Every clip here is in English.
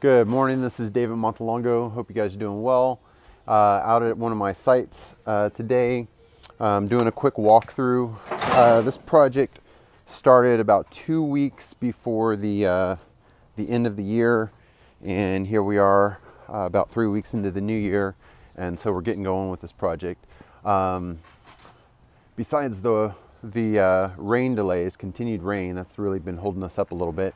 Good morning, this is David Montelongo. Hope you guys are doing well. Out at one of my sites today, doing a quick walkthrough. This project started about 2 weeks before the end of the year, and here we are about 3 weeks into the new year, and so we're getting going with this project. Besides the rain delays, continued rain, that's really been holding us up a little bit.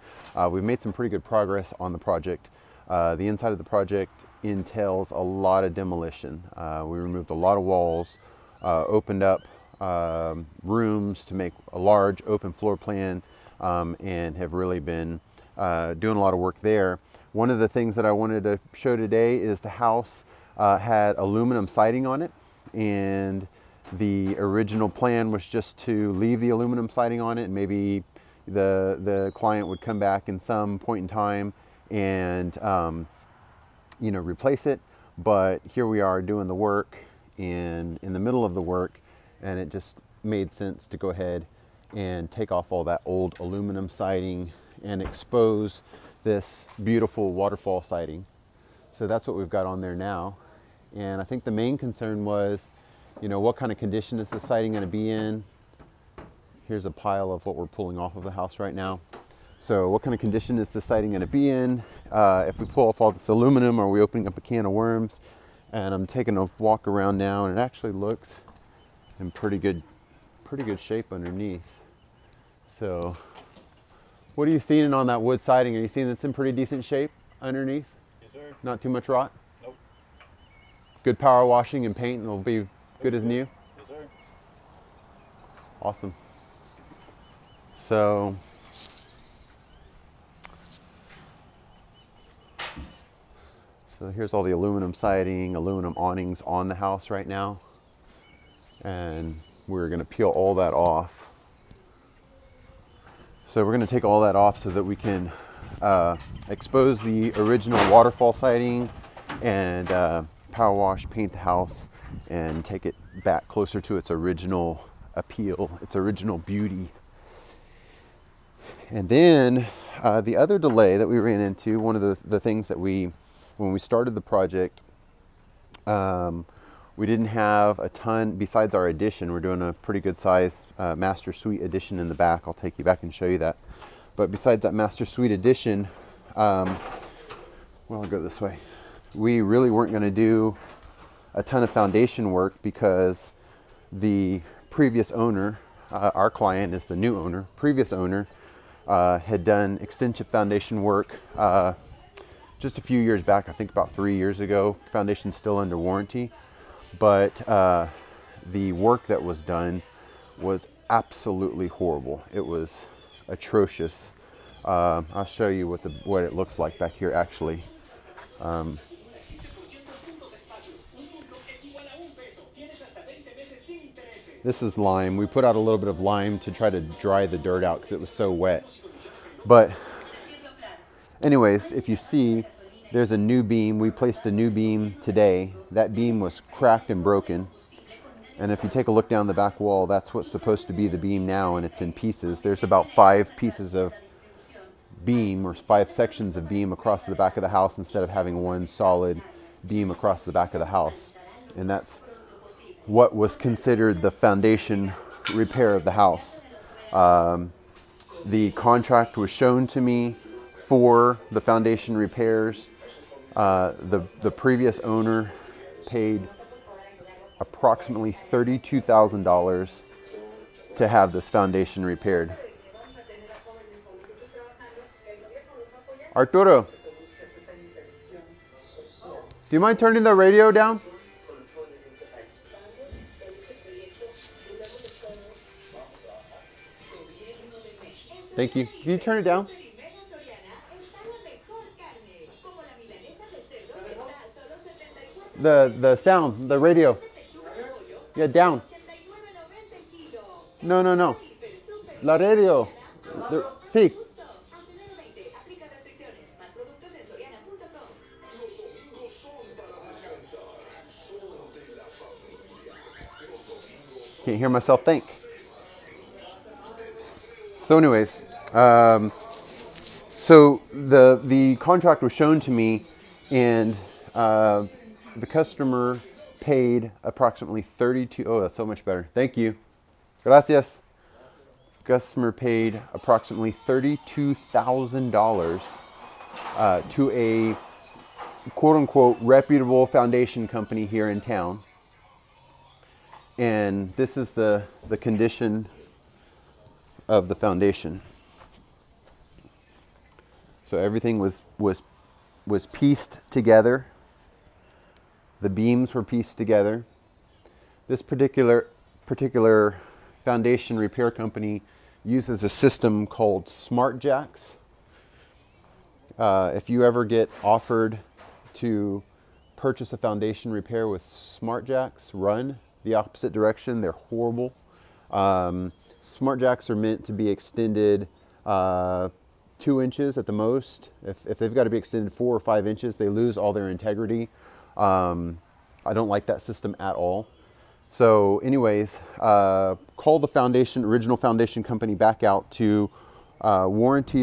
We've made some pretty good progress on the project. The inside of the project entails a lot of demolition. We removed a lot of walls, opened up rooms to make a large open floor plan, and have really been doing a lot of work there. One of the things that I wanted to show today is the house had aluminum siding on it, and the original plan was just to leave the aluminum siding on it, and maybe the client would come back in some point in time and replace it. But here we are doing the work in the middle of the work, and it just made sense to go ahead and take off all that old aluminum siding and expose this beautiful waterfall siding. So that's what we've got on there now. And I think the main concern was, what kind of condition is the siding going to be in? Here's a pile of what we're pulling off of the house right now. So what kind of condition is the siding going to be in? If we pull off all this aluminum, are we opening up a can of worms? And I'm taking a walk around now, and it actually looks in pretty good shape underneath. So what are you seeing on that wood siding? Are you seeing it's in pretty decent shape underneath? Yes, sir. Not too much rot? Nope. Good power washing and paint, and it'll be good as new? Yes, sir. Awesome. So here's all the aluminum siding, aluminum awnings on the house right now. And we're going to peel all that off. So we're going to take all that off so that we can expose the original waterfall siding and power wash, paint the house, and take it back closer to its original appeal, its original beauty. And then the other delay that we ran into, one of the things that when we started the project, we didn't have a ton, besides our addition. We're doing a pretty good size master suite addition in the back. I'll take you back and show you that. But besides that master suite addition, well, I'll go this way. We really weren't going to do a ton of foundation work because the previous owner, our client is the new owner, previous owner, had done extensive foundation work just a few years back, I think about 3 years ago. Foundation's still under warranty, but the work that was done was absolutely horrible. It was atrocious. I'll show you what it looks like back here actually. This is lime. We put out a little bit of lime to try to dry the dirt out because it was so wet. But anyways, if you see, there's a new beam. We placed a new beam today. That beam was cracked and broken. And if you take a look down the back wall, that's what's supposed to be the beam now, and it's in pieces. There's about 5 pieces of beam, or 5 sections of beam across the back of the house instead of having one solid beam across the back of the house. And that's what was considered the foundation repair of the house. The contract was shown to me for the foundation repairs. The previous owner paid approximately $32,000 to have this foundation repaired. Arturo, do you mind turning the radio down? Thank you. Can you turn it down? The sound, the radio. Yeah, down. No. La radio. Sí. Can't hear myself think. So anyways, So the contract was shown to me, and the customer paid approximately 32. Oh, that's so much better. Thank you. Gracias. Customer paid approximately $32,000 to a quote-unquote reputable foundation company here in town. And this is the condition of the foundation. So everything was pieced together. The beams were pieced together. This particular foundation repair company uses a system called Smart Jacks. If you ever get offered to purchase a foundation repair with Smart Jacks, run the opposite direction. They're horrible. Smart Jacks are meant to be extended 2 inches at the most. If they've got to be extended 4 or 5 inches, they lose all their integrity. I don't like that system at all. So anyways, call the original foundation company back out to warranty